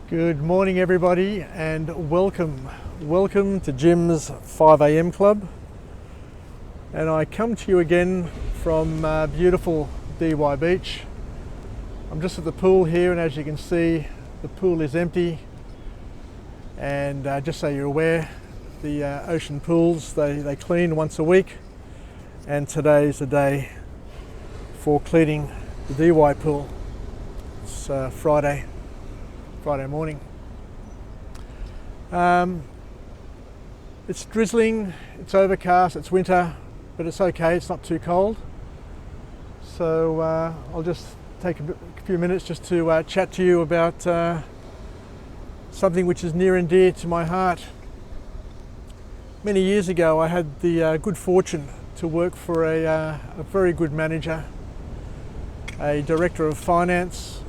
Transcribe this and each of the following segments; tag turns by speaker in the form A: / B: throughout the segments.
A: Good morning everybody and welcome to Jim's 5 a.m. club, and I come to you again from beautiful DY Beach. I'm just at the pool here, and as you can see the pool is empty, and just so you're aware, the ocean pools they clean once a week, and today is the day for cleaning the DY pool. It's Friday morning. It's drizzling, it's overcast, it's winter, but it's okay, it's not too cold. So I'll just take a few minutes just to chat to you about something which is near and dear to my heart. Many years ago I had the good fortune to work for a very good manager, a director of finance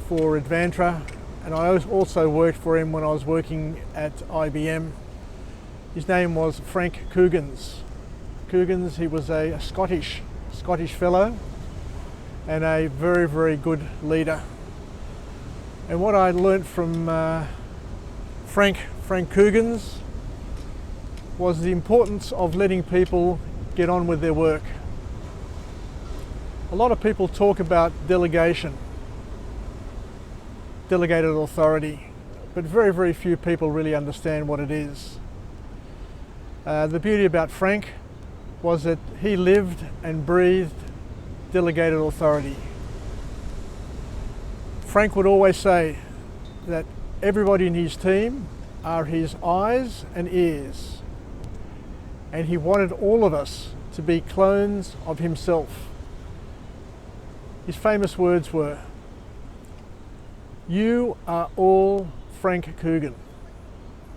A: for Advantra. And I also worked for him when I was working at IBM. His name was Frank Coogan. He was a Scottish fellow and a very, very good leader. And what I learnt from Frank Coogan was the importance of letting people get on with their work. A lot of people talk about delegation, delegated authority, but very, very few people really understand what it is. The beauty about Frank was that he lived and breathed delegated authority. Frank would always say that everybody in his team are his eyes and ears, and he wanted all of us to be clones of himself. His famous words were, "You are all Frank Coogan.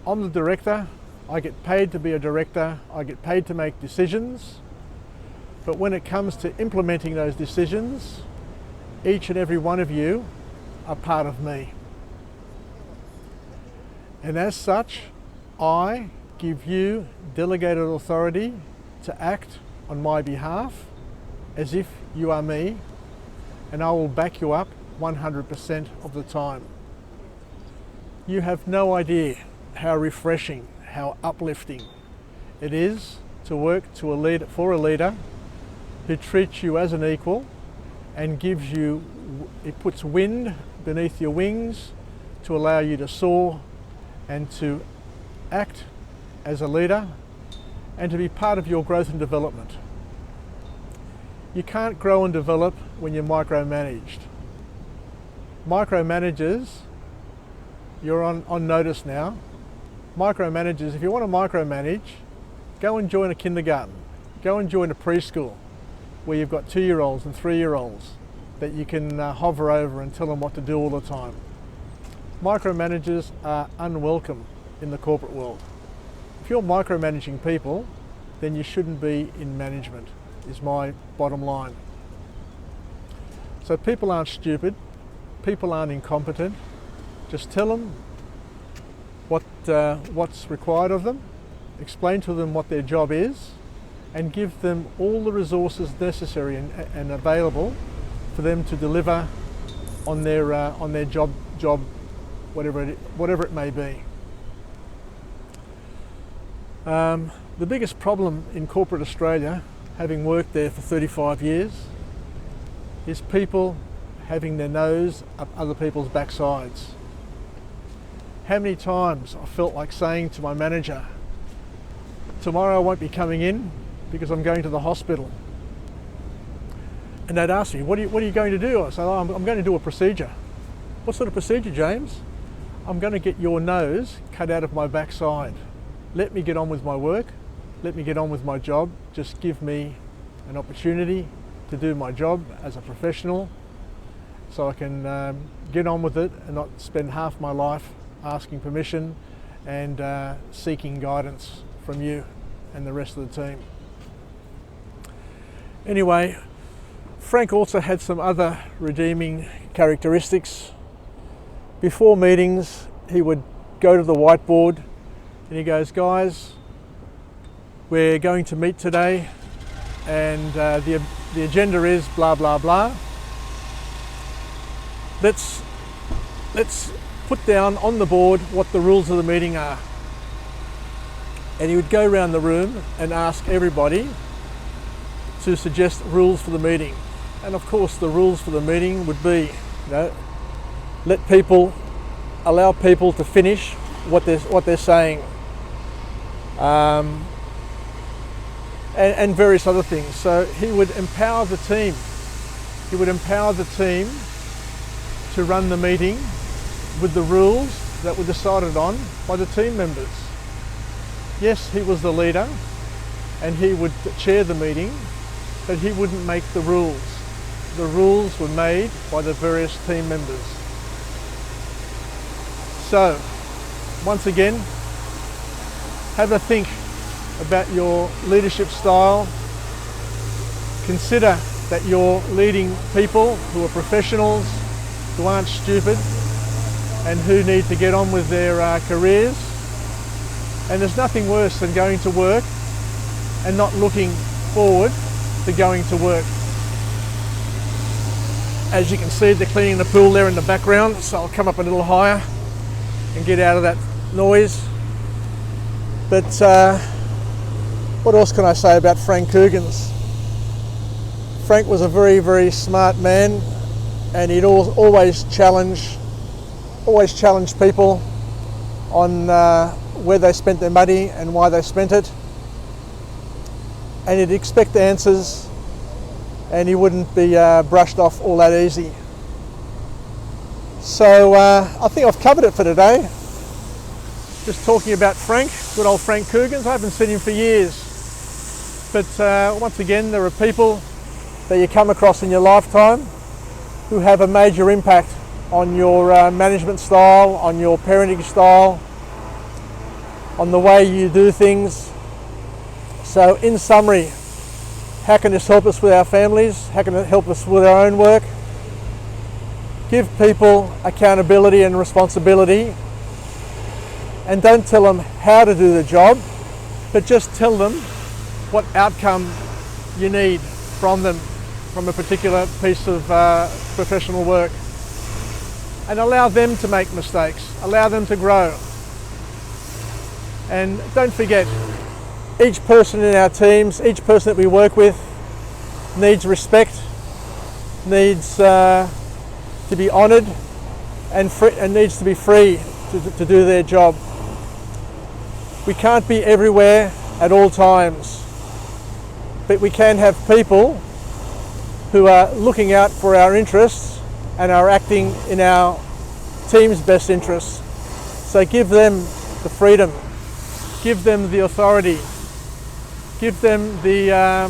A: I'm the director. I get paid to be a director. I get paid to make decisions. But when it comes to implementing those decisions, each and every one of you are part of me. And as such, I give you delegated authority to act on my behalf as if you are me, and I will back you up 100% of the time." You have no idea how refreshing, how uplifting it is to work for a leader who treats you as an equal and it puts wind beneath your wings to allow you to soar and to act as a leader and to be part of your growth and development. You can't grow and develop when you're micromanaged. Micromanagers, you're on notice now. Micromanagers, if you want to micromanage, go and join a kindergarten. Go and join a preschool where you've got 2-year-olds and 3-year-olds that you can hover over and tell them what to do all the time. Micromanagers are unwelcome in the corporate world. If you're micromanaging people, then you shouldn't be in management, is my bottom line. So people aren't stupid. People aren't incompetent. Just tell them what's required of them, explain to them what their job is, and give them all the resources necessary and available for them to deliver on their job, whatever it may be. The biggest problem in corporate Australia, having worked there for 35 years, is people having their nose up other people's backsides. How many times I felt like saying to my manager, "Tomorrow I won't be coming in because I'm going to the hospital." And they'd ask me, what are you going to do? I said, "Oh, I'm going to do a procedure." "What sort of procedure, James?" "I'm going to get your nose cut out of my backside. Let me get on with my work. Let me get on with my job. Just give me an opportunity to do my job as a professional, so I can get on with it and not spend half my life asking permission and seeking guidance from you and the rest of the team." Anyway, Frank also had some other redeeming characteristics. Before meetings, he would go to the whiteboard and he goes, "Guys, we're going to meet today, and the agenda is blah, blah, blah. Let's put down on the board what the rules of the meeting are. And he would go around the room and ask everybody to suggest rules for the meeting. And of course the rules for the meeting would be, allow people to finish what they're saying. And various other things. So he would empower the team. He would empower the team to run the meeting with the rules that were decided on by the team members. Yes, he was the leader and he would chair the meeting, but he wouldn't make the rules. The rules were made by the various team members. So, once again, have a think about your leadership style. Consider that you're leading people who are professionals, who aren't stupid, and who need to get on with their careers. And there's nothing worse than going to work and not looking forward to going to work. As you can see, they're cleaning the pool there in the background, so I'll come up a little higher and get out of that noise. But what else can I say about Frank Coogan's? Frank was a very, very smart man, and he'd always challenge people on where they spent their money and why they spent it. And he'd expect answers, and he wouldn't be brushed off all that easy. So I think I've covered it for today. Just talking about Frank, good old Frank Coogan. I haven't seen him for years. But once again, there are people that you come across in your lifetime who have a major impact on your management style, on your parenting style, on the way you do things. So in summary, how can this help us with our families? How can it help us with our own work? Give people accountability and responsibility, and don't tell them how to do the job, but just tell them what outcome you need from them, from a particular piece of professional work. And allow them to make mistakes, allow them to grow. And don't forget, each person in our teams, each person that we work with needs respect, needs to be honoured, and needs to be free to do their job. We can't be everywhere at all times, but we can have people who are looking out for our interests and are acting in our team's best interests. So give them the freedom, give them the authority, give them the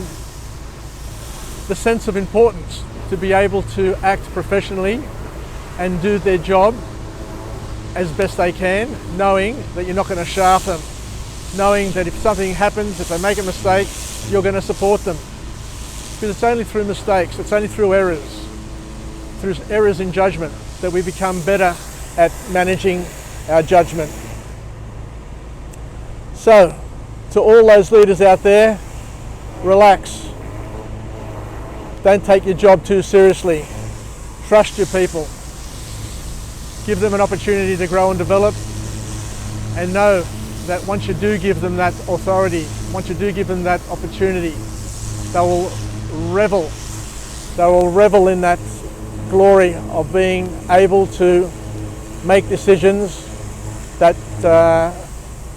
A: sense of importance to be able to act professionally and do their job as best they can, knowing that you're not going to shaft them, knowing that if something happens, if they make a mistake, you're going to support them. Because it's only through mistakes, it's only through errors in judgment, that we become better at managing our judgment. So, to all those leaders out there, relax. Don't take your job too seriously. Trust your people. Give them an opportunity to grow and develop, and know that once you do give them that authority, once you do give them that opportunity, they will revel in that glory of being able to make decisions that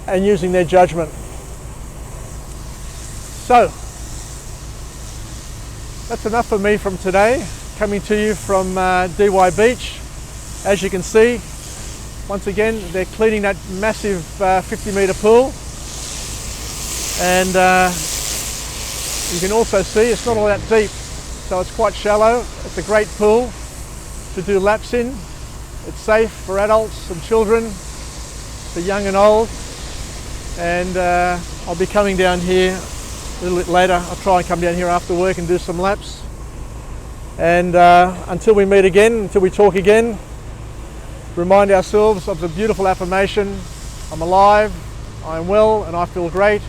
A: and using their judgment. So that's enough for me from today, coming to you from DY Beach. As you can see, once again, they're cleaning that massive 50-metre pool, and you can also see it's not all that deep, so it's quite shallow. It's a great pool to do laps in. It's safe for adults and children, for young and old, and I'll be coming down here a little bit later. I'll try and come down here after work and do some laps, and until we meet again, until we talk again, remind ourselves of the beautiful affirmation: I'm alive, I'm well, and I feel great.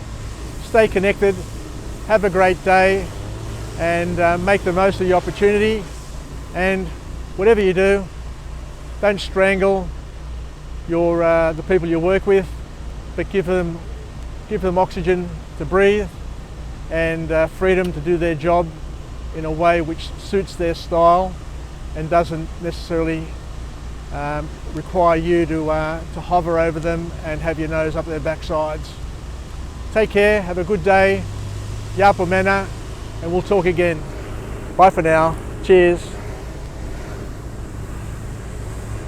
A: Stay connected, have a great day, and make the most of the opportunity. And whatever you do, don't strangle, the people you work with, but give them oxygen to breathe and freedom to do their job in a way which suits their style and doesn't necessarily require you to hover over them and have your nose up their backsides. Take care, have a good day, Yapo Mena, and we'll talk again. Bye for now. Cheers.